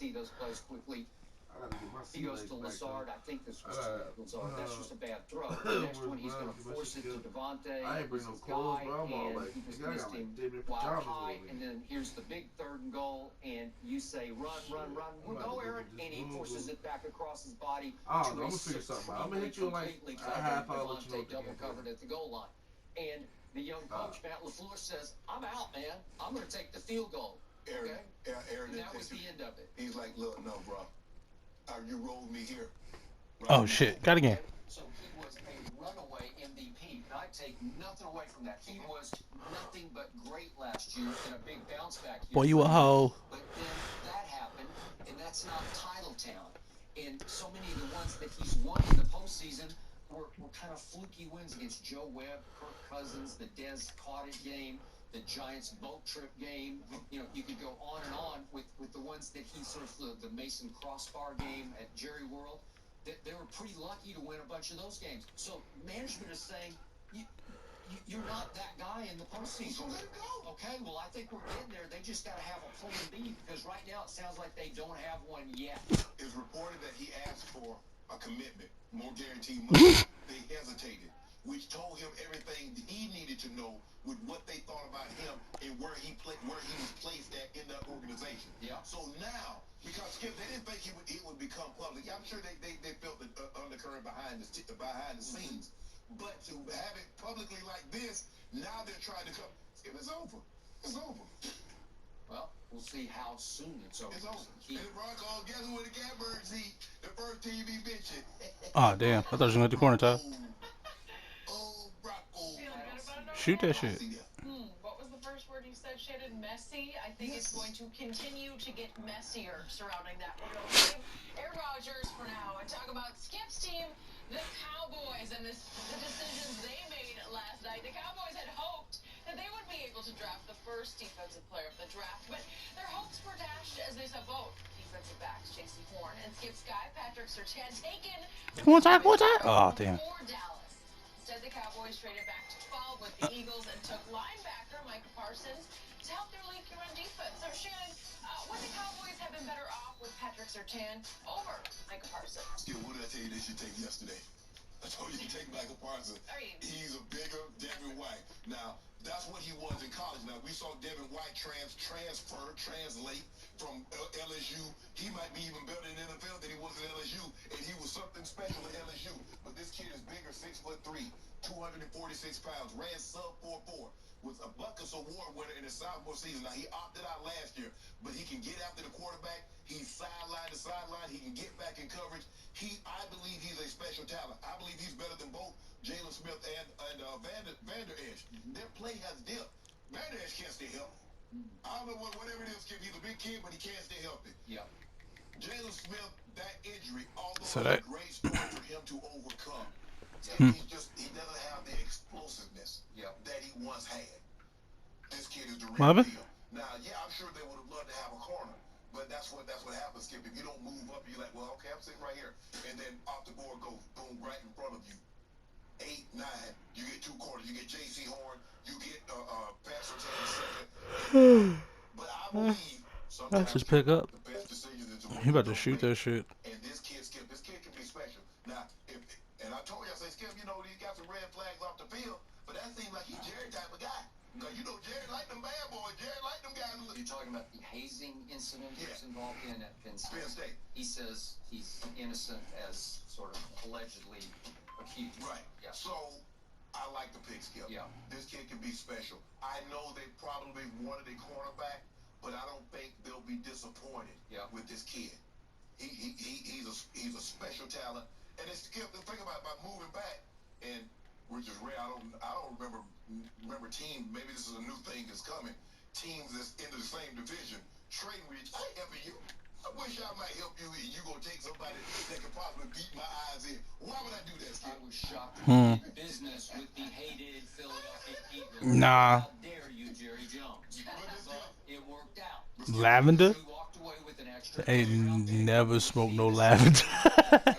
see those plays quickly. He goes to Lazard. I think this was to Lazard. That's just a bad throw. The next one, he's going to force it to Devontae. He's his guy, and he just missed him wild high. And then here's the big 3rd and goal, and you say, run, run, run. We'll go, Aaron. And he forces it back across his body to a supremely, completely covered Devontae, double covered at the goal line. And the young coach, Matt LaFleur, says, I'm out, man. I'm going to take the field goal. Aaron, and that was the end of it. He's like, look, no, bro. You rolled me here. Right? Oh, shit. Got again. So he was a runaway MVP. And I take nothing away from that. He was nothing but great last year in a big bounce back year. Boy, you a hoe. But then that happened, and that's not title town. And so many of the ones that he's won in the postseason were kind of fluky wins against Joe Webb, Kirk Cousins, the Dez Cotted game, the Giants boat trip game. You know, you could go on and on with the ones that he sort of, the Mason Crossbar game at Jerry World. They were pretty lucky to win a bunch of those games. So management is saying, you're not that guy in the postseason. Okay, well, I think we're getting there. They just got to have a plan B, because right now it sounds like they don't have one yet. It's reported that he asked for a commitment, more guaranteed money. They hesitated, which told him everything he needed to know with what they thought about him and where he was placed at in that organization. Yeah. So now, because Skip, they didn't think it would become public. I'm sure they felt the undercurrent behind the scenes. But to have it publicly like this, now they're trying to come. Skip, it's over. It's over. Well, we'll see how soon it's over. It's over. And the Broncos, guess who the Catbirds eat? The first TV bitchin'. Oh, damn. I thought you was going to the corner, Ty. Oh, Broncos. Shoot that shit. What was the first word you said, Shannon? Messy? I think it's going to continue to get messier surrounding that. We're going to leave Aaron Rodgers for now and talk about Skip's team, the Cowboys, and the decisions they made last night. The Cowboys had hoped that they would be able to draft the first defensive player of the draft, but their hopes were dashed as they saw both defensive backs, J.C. Horn and Skip's guy, Patrick Surtain, taken Come on, Ty. Oh, damn. for Dallas. Instead, the Cowboys traded back to 12 with the Eagles and took linebacker Micah Parsons to help their leaky run defense. So, Shannon, would the Cowboys have been better off with Patrick Surtain over Micah Parsons? Skip, what did I tell you they should take yesterday? I told you to take Michael Parsons. He's a bigger Devin White. Now, that's what he was in college. Now, we saw Devin White translate from LSU. He might be even better in the NFL than he was in LSU, and he was something special at LSU. But this kid is bigger, 6'3", 246 pounds, ran sub 4.4, was a Butkus Award winner in his sophomore season. Now, he opted out last year, but he can get after the quarterback. He's sideline to sideline. He can get back in coverage. I believe he's a special talent. I believe he's better than both Jalen Smith and Vander Esch. Their play has depth. Vander Esch can't stay healthy. I don't know whatever it is, Kid. He's a big kid, but he can't stay healthy. Yeah. Jalen Smith, that injury, although So it's a great story for him to overcome, he doesn't have the explosiveness that he once had. This kid is the real deal. Now, yeah, I'm sure they would have loved to have a corner, but that's what happens, Skip. If you don't move up, you're like, well, okay, I'm sitting right here, and then off the board goes boom right in front of you. 8, 9, you get 2 corners. You get J.C. Horn, you get Pastor Taylor second. But I believe Let's just pick up. the best decision is He about to shoot that shit. And this kid, Skip, this kid can be special. Now, and I told you, I said, Skip, you know, he got some red flags off the field, but that seems like he's Jerry type of guy. Because you know, Jerry like them bad boys. Jerry like them guys. You're talking about the hazing incident he was involved in at Penn State. He says he's innocent as sort of allegedly accused. Right. Yeah. So, I like the pick, Skip. Yeah. This kid can be special. I know they probably wanted a cornerback, but I don't think they'll be disappointed with this kid. He's a special talent. And it's Skip, the thing about moving back, and which is rare. I don't remember team. Maybe this is a new thing that's coming. Teams that's in the same division trading with each. I ain't helping you. I wish I might help you, and you gonna take somebody that could possibly beat my eyes in. Why would I do that, Skip? I was shocked to do business with the hated Philadelphia Eagles. Nah. How dare you, Jerry Jones? But it worked out. Lavender? He walked away with an extra Ain't never smoked no lavender.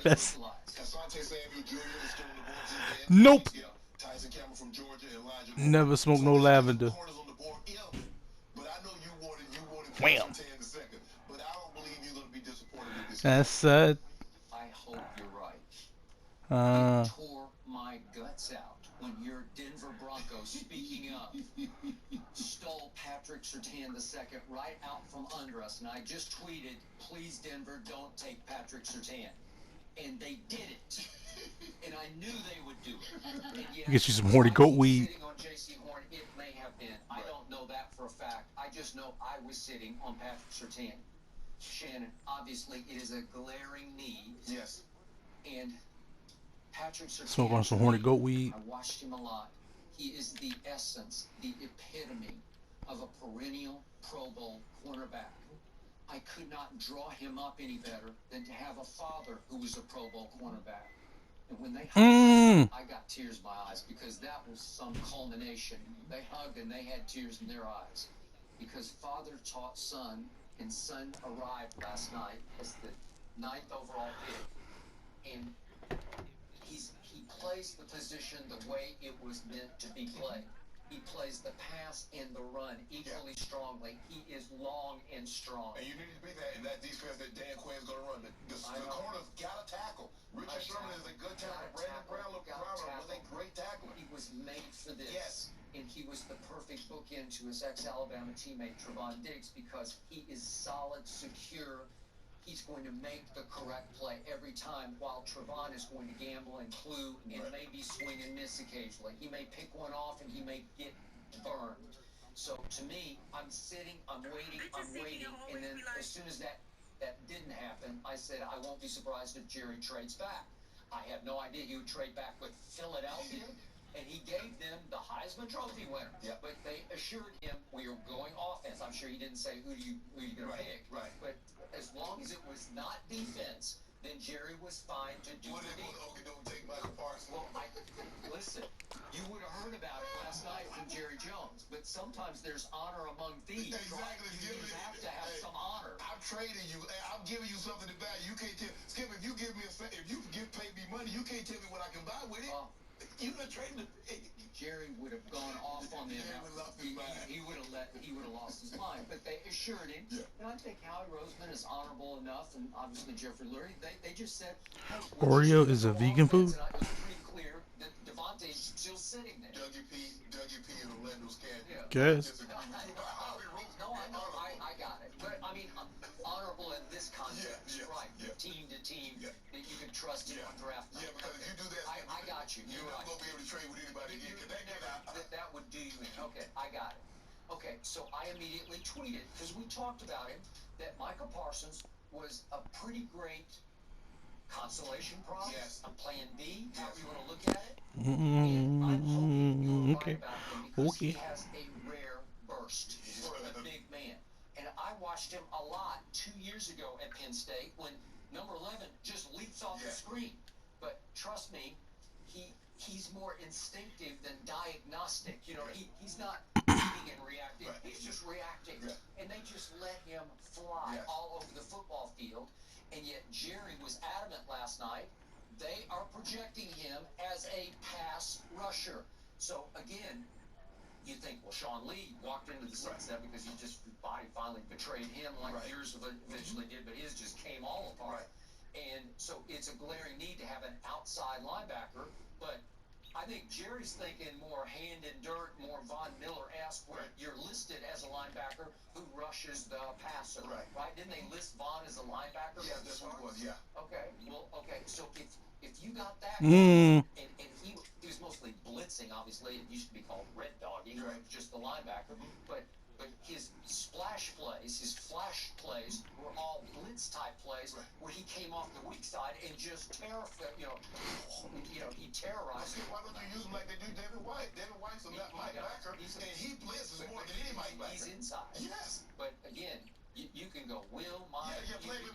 That's... Asante Samuel Jr. is still on the board. Nope. Tyson Campbell from Georgia, Elijah. Never smoked no lavender. Corners on the board, but I know you wanted Wham. Surtain the second. But I don't believe you're going to be That's sad. I hope you're right. Uh, It tore my guts out when your Denver Broncos, speaking up, stole Patrick Surtain II right out from under us. And I just tweeted, please, Denver, don't take Patrick Surtain. And they did it. And I knew they would do it. And yes, get you some horny goat weed. sitting on J.C. Horn, it may have been. I don't know that for a fact. I just know I was sitting on Patrick Surtain. Shannon, obviously, it is a glaring need. Yes. And Patrick Surtain, Smoke on some horny goat weed. I watched him a lot. He is the essence, the epitome of a perennial Pro Bowl cornerback. I could not draw him up any better than to have a father who was a Pro Bowl cornerback. And when they hugged, I got tears in my eyes because that was some culmination. They hugged and they had tears in their eyes because father taught son, and son arrived last night as the 9th overall pick. And he plays the position the way it was meant to be played. He plays the pass and the run equally strongly. He is long and strong. And you need to be that in that defense that Dan Quinn's going to run. The corner's got to tackle. Richard Sherman is a good tackle. Brandon Brown was a great tackler. He was made for this. Yes. And he was the perfect bookend to his ex-Alabama teammate, Trevon Diggs, because he is solid, secure. He's going to make the correct play every time, while Trevon is going to gamble and clue and maybe swing and miss occasionally. He may pick one off and he may get burned. So to me, I'm sitting, I'm waiting, and then as soon as that didn't happen, I said I won't be surprised if Jerry trades back. I had no idea he would trade back with Philadelphia, and he gave them the Heisman Trophy winner. Yep. But they assured him we are going offense. I'm sure he didn't say who you going to pick. Right. But as long as it was not defense, then Jerry was fine to do the deal. Don't take Michael Parsons. Well, listen, you would have heard about it last night from Jerry Jones, but sometimes there's honor among thieves, right? Exactly. You have to have some honor. I'm trading you. I'm giving you something to buy. You can't tell Skip, if you give me pay me money, you can't tell me what I can buy with it. You're not trading it. Jerry would have gone off on them. He would have lost his mind. But they assured him. Yeah. And I think Howie Roseman is honorable enough, and obviously Jeffrey Lurie. They just said, hey, Oreo is a vegan food? And it was pretty clear that Devontae's still sitting there. Dougie P and Orlando Scandon. Yeah. Guess. No, I know. I got it. But, I mean, honorable in this context, right? Yeah. Team to team, that you can trust him on draft night. Yeah, because if you do that, I got you. You're not going to be able to trade with anybody again. That would do you in. Okay, I got it. Okay, so I immediately tweeted, because we talked about him, that Michael Parsons was a pretty great consolation prize. Yes. A plan B, however you want to look at it. And I'm hoping you're Okay. right about him because he Okay. has a rare burst for a big man. And I watched him a lot 2 years ago at Penn State when number 11 just leaps off the screen. But trust me, he's more instinctive than diagnostic. You know, he's not reading and reacting. Right. He's just reacting. Yeah. And they just let him fly all over the football field. And yet Jerry was adamant last night. They are projecting him as a pass rusher. So, again, you think, well, Sean Lee walked into the sunset because his body finally betrayed him like yours eventually did, but his just came all apart. And so it's a glaring need to have an outside linebacker, but I think Jerry's thinking more hand in dirt, more Von Miller-esque, where you're listed as a linebacker who rushes the passer, right? Didn't they list Von as a linebacker? Yeah, that's what it was, yeah. Okay, well, okay, so if you got that, Mm. and he was mostly blitzing, obviously, it used to be called red dogging, just the linebacker, but his splash plays, his flash plays were all blitz type plays where he came off the weak side and just he terrorized. Why don't you use him like they do David White? David White's a linebacker, and he blitzes more than any linebacker. He's inside. Yes. But again, you can go Will, Mike. Play him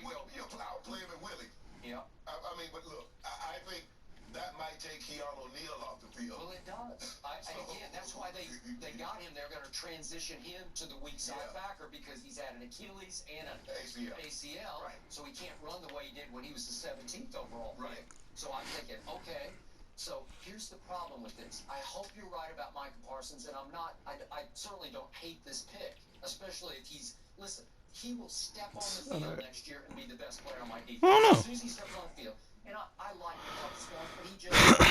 with Willie. Yeah. I mean, but look, I think that might take Keanu O'Neal off the field. Well, it does. Again, that's why they got him. They're going to transition him to the weak side backer because he's had an Achilles and an ACL. Right. So he can't run the way he did when he was the 17th overall pick. Right. So I'm thinking, okay. So here's the problem with this. I hope you're right about Michael Parsons, and I'm not. I certainly don't hate this pick, especially if he's. Listen, he will step on the field next year and be the best player on my defense. I don't know. As soon as he steps on the field, and I like Marcus Swan, but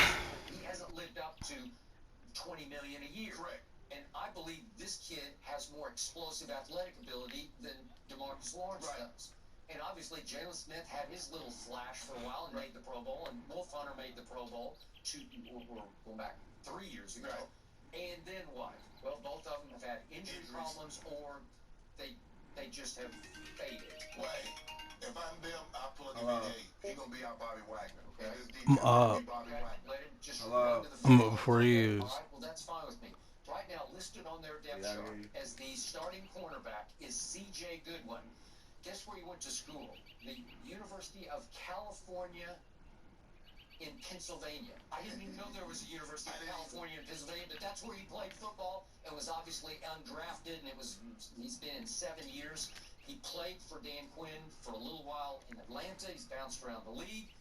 he hasn't lived up to $20 million a year. Correct. And I believe this kid has more explosive athletic ability than DeMarcus Lawrence does. And obviously, Jalen Smith had his little flash for a while and made the Pro Bowl, and Wolf Hunter made the Pro Bowl we're going back 3 years ago. Right. And then what? Well, both of them have had injury problems, or they just have faded. Right. If I'm them, I'll plug him in. He's going to be our Bobby Wagner. Okay? This defense Uh, will be Bobby Wagner. Let him just Hello. run to the field. Before he is. All right, well, that's fine with me. Right now, listed on their depth Yeah, I chart hear you. as the starting cornerback is C.J. Goodwin. Guess where he went to school? The University of California in Pennsylvania. I didn't even know there was a University of California in Pennsylvania, but that's where he played football and was obviously undrafted, and he's been in 7 years. He played for Dan Quinn for a little while in Atlanta. He's bounced around the league,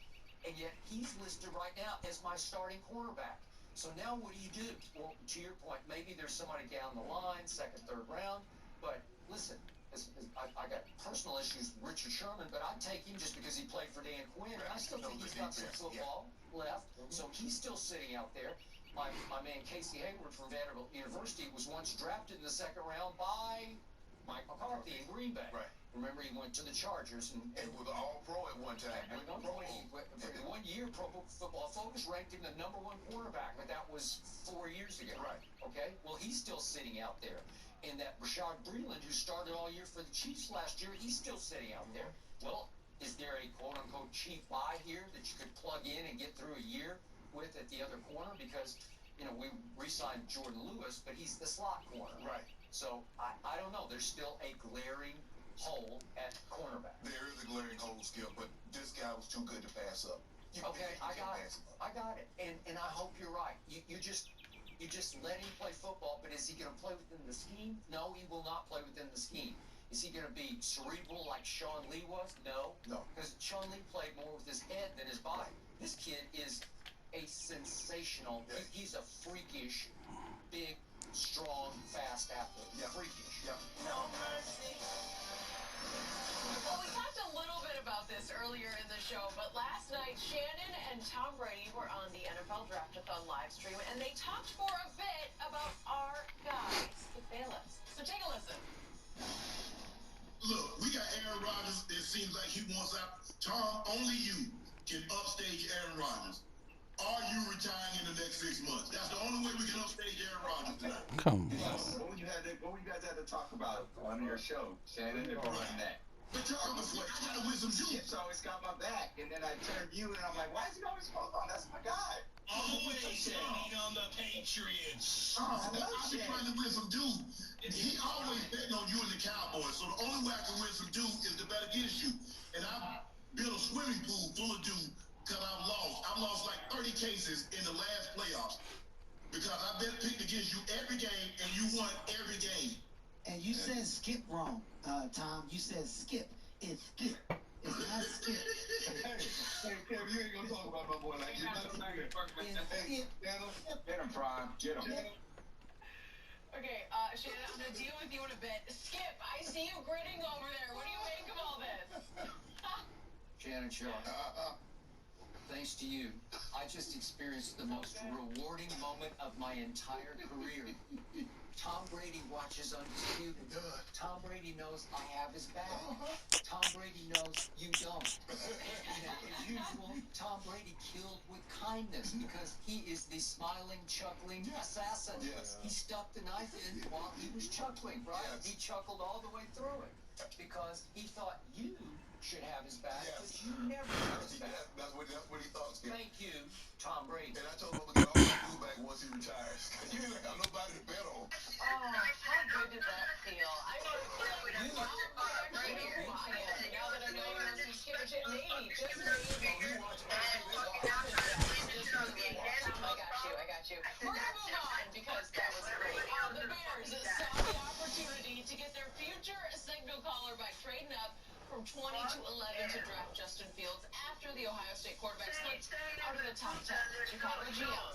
and yet he's listed right now as my starting cornerback. So now what do you do? Well, to your point, maybe there's somebody down the line, second, third round, but listen, I got personal issues with Richard Sherman, but I'd take him just because he played for Dan Quinn, and I still think he's got some football left, so he's still sitting out there. My man Casey Hayward from Vanderbilt University was once drafted in the second round by Mike McCarthy in Green Bay. Right. Remember, he went to the Chargers and was an all-pro at one time. at one point, for 1 year, Pro Football Focus ranked him the #1 quarterback, but that was 4 years ago. Right. Okay? Well, he's still sitting out there. And that Rashad Breeland, who started all year for the Chiefs last year, he's still sitting out there. Well, is there a quote-unquote cheap buy here that you could plug in and get through a year with at the other corner? Because, we re-signed Jordan Lewis, but he's the slot corner. Right. So, I don't know. There's still a glaring hole at cornerback. There is a glaring hole, Skip, but this guy was too good to pass up. Okay, I got it. And I hope you're right. You just let him play football, but is he going to play within the scheme? No, he will not play within the scheme. Is he going to be cerebral like Sean Lee was? No. No. Because Sean Lee played more with his head than his body. This kid is a sensational, he's a freakish, big, strong, fast athlete. Yeah. Freakish. Yeah. Well, we talked a little bit about this earlier in the show, but last night, Shannon and Tom Brady were on the NFL Draft-A-Thon live stream, and they talked for a bit about our guy, Skip Bayless. So take a listen. Look, we got Aaron Rodgers. It seems like he wants out. Tom, only you can upstage Aaron Rodgers. Are you retiring in the next 6 months? That's the only way we can upstage Aaron Rodgers tonight. Come on. What would you guys have to talk about on your show, Shannon, if you run that? But Tom, I gotta win some juice. Skip's always got my back, and then I turn you, and I'm like, why is he always called on? That's my guy. Always betting on the Patriots. I I've been trying to win some dude. He always betting on you and the Cowboys. So the only way I can win some dude is to bet against you. And I built a swimming pool full of dude because I've lost. I've lost like 30 cases in the last playoffs because I've been picked against you every game, and you won every game. And you said Skip wrong, Tom. You said Skip. It's Skip. It's not Skip. Hey, Kevin, you ain't gonna talk about my boy like you. It's Skip. Get him, Prime. Get him. Okay, Shannon, I'm going to deal with you in a bit. Skip, I see you grinning over there. What do you make of all this? Shannon Sharp, thanks to you, I just experienced the most rewarding moment of my entire career. Tom Brady watches Undisputed. Tom Brady knows I have his back. Tom Brady knows you don't. As usual, Tom Brady killed with kindness because he is the smiling, chuckling assassin. Yes. He stuck the knife in while he was chuckling, right? Yes. He chuckled all the way through it because he thought you should have his back, but you never have his back. That's what he thought, Skip. Thank you, Tom Brady. And I told him I'm gonna get all my dude back once he retires. You ain't have nobody to bet on. Oh, how good did that feel? I mean, now that I know you're going to skip it, maybe, just maybe. I got you. We're going to move on because that was great. The Bears saw the opportunity to get their future signal caller by trading up from 20 to 11 to draft Justin Fields after the Ohio State quarterback slipped out of the top 10. Chicago GM.